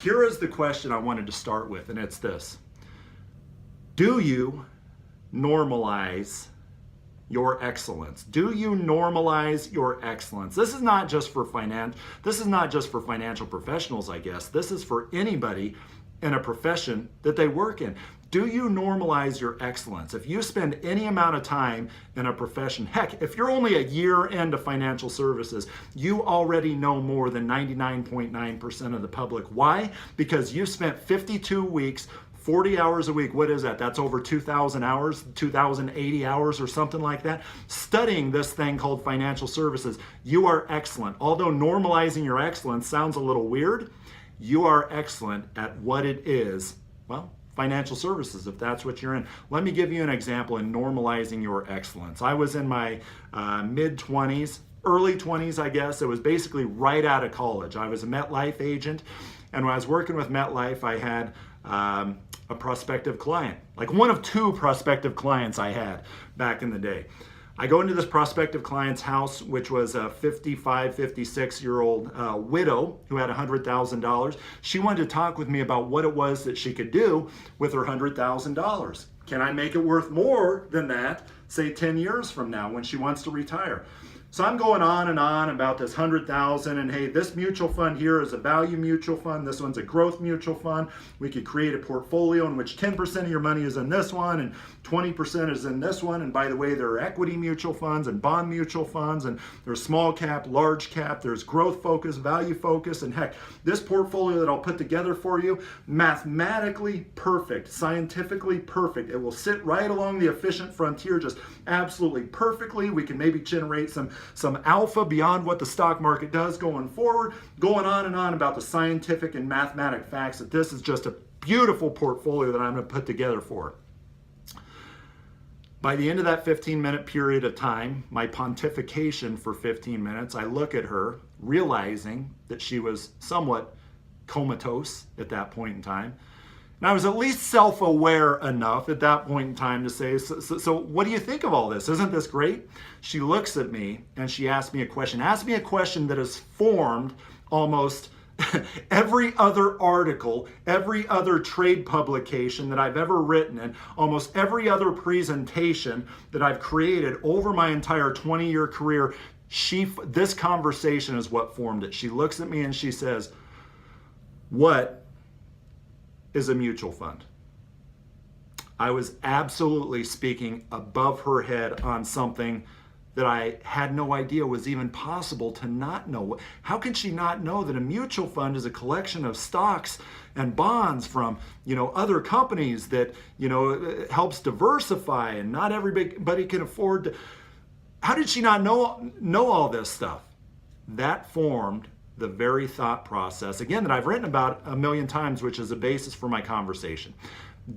Here is the question I wanted to start with, and it's this. Do you normalize your excellence? Do you normalize your excellence? This is not just for financial professionals, I guess. This is for anybody in a profession that they work in. Do you normalize your excellence? If you spend any amount of time in a profession, heck, if you're only a year into financial services, you already know more than 99.9% of the public. Why? Because you spent 52 weeks, 40 hours a week. What is that? That's over 2,000 hours, 2,080 hours or something like that, studying this thing called financial services. You are excellent. Although normalizing your excellence sounds a little weird, you are excellent at what it is, well, financial services, if that's what you're in. Let me give you an example in normalizing your excellence. I was in my mid-20s, early 20s, I guess. It was basically right out of college. I was a MetLife agent, and when I was working with MetLife, I had a prospective client, like one of two prospective clients I had back in the day. I go into this prospective client's house, which was a 55, 56-year-old widow who had $100,000. She wanted to talk with me about what it was that she could do with her $100,000. Can I make it worth more than that, say 10 years from now when she wants to retire? So I'm going on and on about this 100,000, and hey, this mutual fund here is a value mutual fund. This one's a growth mutual fund. We could create a portfolio in which 10% of your money is in this one and 20% is in this one. And by the way, there are equity mutual funds and bond mutual funds, and there's small cap, large cap, there's growth focus, value focus, and heck, this portfolio that I'll put together for you, mathematically perfect, scientifically perfect. It will sit right along the efficient frontier, just absolutely perfectly. We can maybe generate some alpha beyond what the stock market does going forward, going on and on about the scientific and mathematic facts that this is just a beautiful portfolio that I'm going to put together for her. By the end of that 15-minute period of time, my pontification for 15 minutes, I look at her, realizing that she was somewhat comatose at that point in time. And I was at least self-aware enough at that point in time to say, so what do you think of all this? Isn't this great? She looks at me and she asks me a question. Asked me a question that has formed almost every other article, every other trade publication that I've ever written, and almost every other presentation that I've created over my entire 20-year career. This conversation is what formed it. She looks at me and she says, "What is a mutual fund?" I was absolutely speaking above her head on something that I had no idea was even possible to not know. How could she not know that a mutual fund is a collection of stocks and bonds from, other companies that, helps diversify, and not everybody can afford to. How did she not know all this stuff? That formed the very thought process, again, that I've written about a million times, which is a basis for my conversation.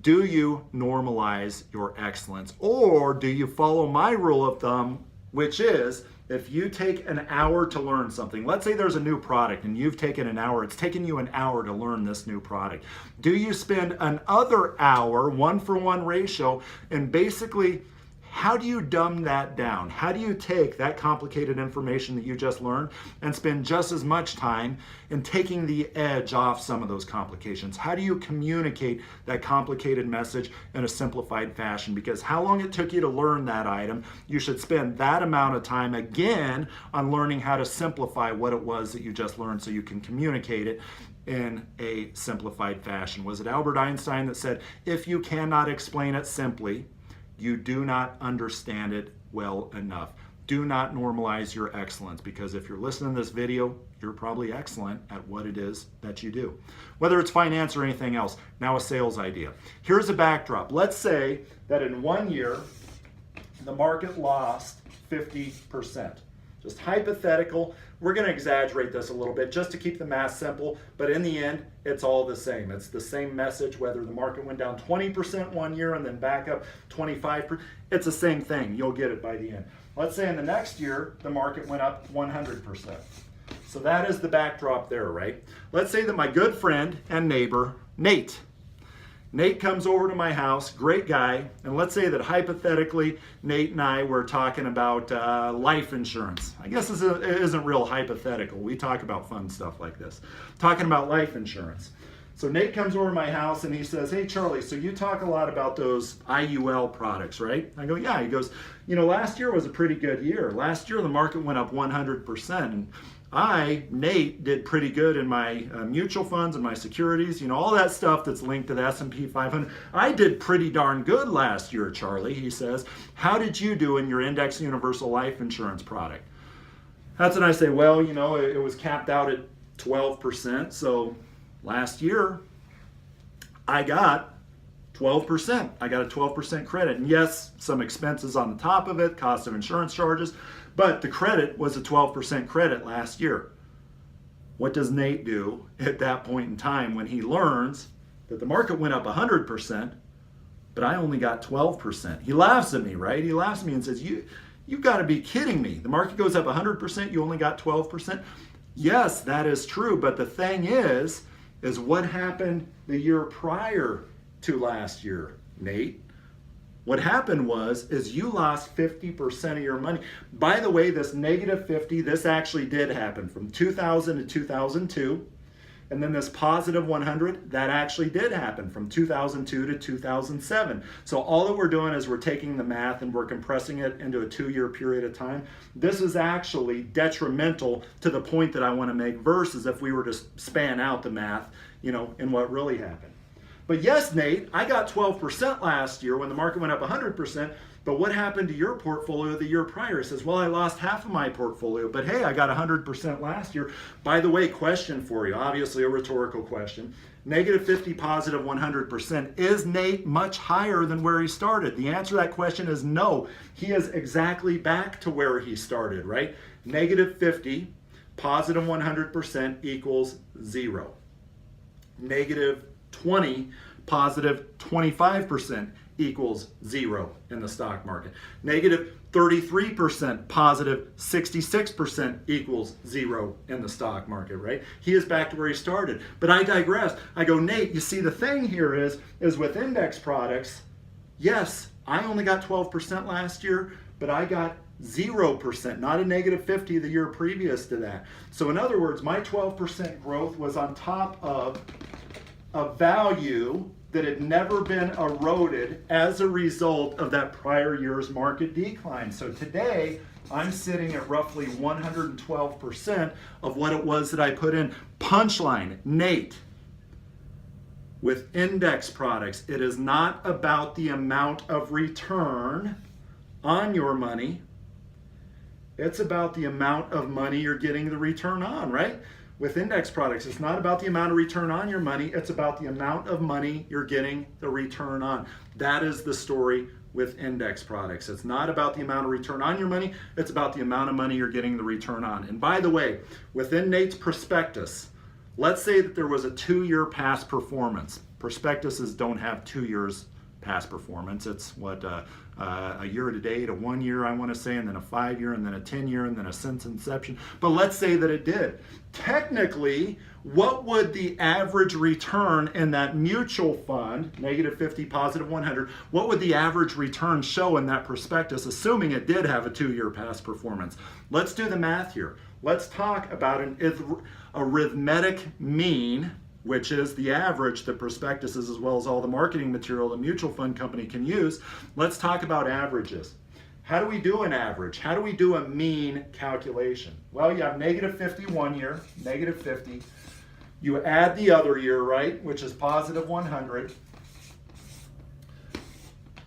Do you normalize your excellence, or do you follow my rule of thumb, which is, if you take an hour to learn something, let's say there's a new product and you've taken an hour, it's taken you an hour to learn this new product. Do you spend another hour, 1-for-1 ratio, and basically, how do you dumb that down? How do you take that complicated information that you just learned and spend just as much time in taking the edge off some of those complications? How do you communicate that complicated message in a simplified fashion? Because how long it took you to learn that item, you should spend that amount of time again on learning how to simplify what it was that you just learned so you can communicate it in a simplified fashion. Was it Albert Einstein that said, if you cannot explain it simply, you do not understand it well enough? Do not normalize your excellence, because if you're listening to this video, you're probably excellent at what it is that you do. Whether it's finance or anything else. Now a sales idea. Here's a backdrop. Let's say that in 1 year, the market lost 50%. Just hypothetical. We're going to exaggerate this a little bit just to keep the math simple, but in the end, it's all the same. It's the same message, whether the market went down 20% 1 year and then back up 25%. It's the same thing. You'll get it by the end. Let's say in the next year, the market went up 100%. So that is the backdrop there, right? Let's say that my good friend and neighbor, Nate comes over to my house, great guy, and let's say that hypothetically, Nate and I were talking about life insurance. I guess it isn't real hypothetical. We talk about fun stuff like this. Talking about life insurance. So Nate comes over to my house and he says, hey, Charlie, so you talk a lot about those IUL products, right? I go, yeah. He goes, last year was a pretty good year. Last year the market went up 100%. And Nate, did pretty good in my mutual funds and my securities, all that stuff that's linked to the S&P 500. I did pretty darn good last year, Charlie, he says. How did you do in your index universal life insurance product? That's when I say, well, it was capped out at 12%. So last year, I got 12%. I got a 12% credit. And yes, some expenses on the top of it, cost of insurance charges, but the credit was a 12% credit last year. What does Nate do at that point in time when he learns that the market went up 100%, but I only got 12%? He laughs at me, right? He laughs at me and says, you've got to be kidding me. The market goes up 100%, you only got 12%? Yes, that is true, but the thing is what happened the year prior to last year, Nate? What happened is you lost 50% of your money. By the way, this negative 50, this actually did happen from 2000 to 2002. And then this positive 100, that actually did happen from 2002 to 2007. So all that we're doing is we're taking the math and we're compressing it into a 2-year period of time. This is actually detrimental to the point that I want to make versus if we were to span out the math, and what really happened. But yes, Nate, I got 12% last year when the market went up 100%. But what happened to your portfolio the year prior? He says, well, I lost half of my portfolio, but hey, I got 100% last year. By the way, question for you, obviously a rhetorical question. Negative 50, positive 100%. Is Nate much higher than where he started? The answer to that question is no. He is exactly back to where he started, right? Negative 50, positive 100% equals 0. Negative 20, positive 25% equals 0 in the stock market. Negative 33%, positive 66% equals 0 in the stock market, right? He is back to where he started. But I digress. I go, Nate, you see the thing here is with index products, yes, I only got 12% last year, but I got 0%, not a negative 50 the year previous to that. So in other words, my 12% growth was on top of a value that had never been eroded as a result of that prior year's market decline. So today, I'm sitting at roughly 112% of what it was that I put in. Punchline, Nate, with index products, it is not about the amount of return on your money. It's about the amount of money you're getting the return on, right? With index products, it's not about the amount of return on your money, it's about the amount of money you're getting the return on. That is the story with index products. It's not about the amount of return on your money, it's about the amount of money you're getting the return on. And by the way, within Nate's prospectus, let's say that there was a 2-year past performance. Prospectuses don't have 2 years past performance. It's a year to date, a 1 year, I want to say, and then a 5 year, and then a 10 year, and then a since inception. But let's say that it did. Technically, what would the average return in that mutual fund, negative 50, positive 100, what would the average return show in that prospectus, assuming it did have a 2-year past performance? Let's do the math here. Let's talk about an arithmetic mean, which is the average that prospectuses as well as all the marketing material the mutual fund company can use. Let's talk about averages. How do we do an average? How do we do a mean calculation? Well, you have negative 50 1 year, negative 50. You add the other year, right, which is positive 100.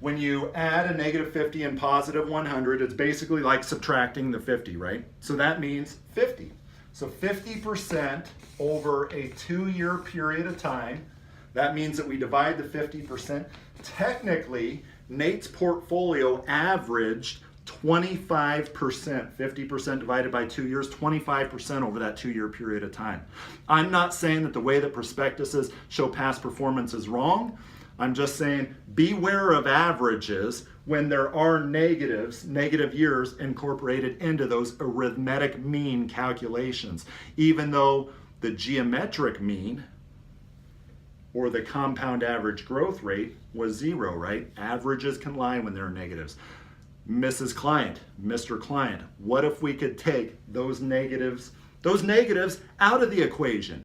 When you add a negative 50 and positive 100, it's basically like subtracting the 50, right? So that means 50. So 50% over a 2-year period of time, that means that we divide the 50%. Technically, Nate's portfolio averaged 25%, 50% divided by 2 years, 25% over that 2-year period of time. I'm not saying that the way that prospectuses show past performance is wrong. I'm just saying beware of averages when there are negative years incorporated into those arithmetic mean calculations. Even though the geometric mean or the compound average growth rate was 0, right? Averages can lie when there are negatives. Mrs. Client, Mr. Client, what if we could take those negatives out of the equation?